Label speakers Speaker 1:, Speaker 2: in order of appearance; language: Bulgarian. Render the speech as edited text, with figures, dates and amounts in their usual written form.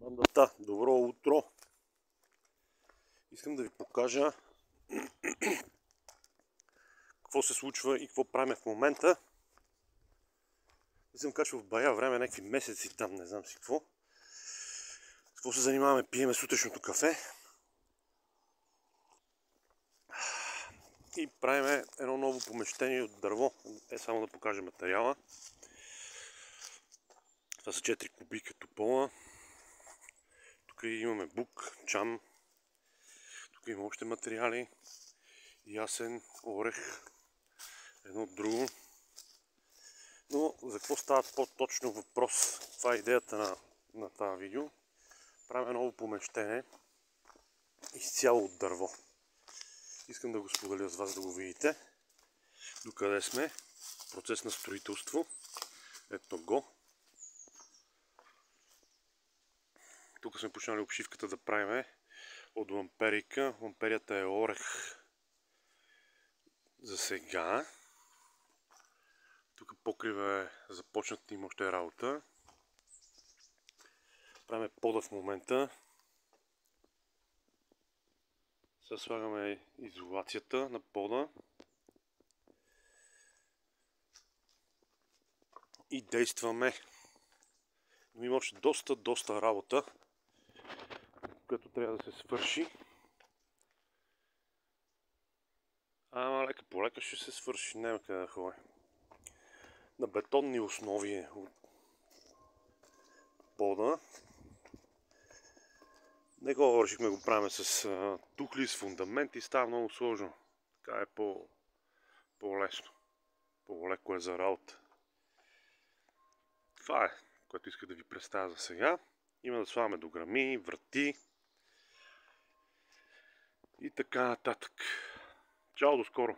Speaker 1: Бандата, добро утро! Искам да ви покажа какво се случва и какво правим в момента. Не съм качвал в бая време, някакви месеци там, не знам си какво. С какво се занимаваме? Пиеме сутрешното кафе. И правим едно ново помещение от дърво. Само да покажа материала. Това са 4 кубика топола. Тук имаме бук, чан. Тук има още материали. Ясен, орех, едно друго. Но за какво става по-точно въпрос? Това е идеята на това видео. Правим ново помещение изцяло от дърво. Искам да го споделя с вас да го видите. Докъде сме? Процес на строителство. Ето го. Тук сме почнали обшивката да правим от ламперика. Ламперията е орех за сега. Тук покрива е започнат, има още работа. Правим пода в момента. Сега слагаме изолацията на пода. И действаме. Но има още доста работа, която трябва да се свърши. Ама лека по лека ще се свърши, няма къде да ходи. На бетонни основи от пода. Не го решихме го правим с тухли, с фундамент и става много сложно. Така е по-лесно. По-леко е за работа. Това е, което иска да ви представя за сега. Има да слагаме дограми, врати и така нататък. Чао, до скоро!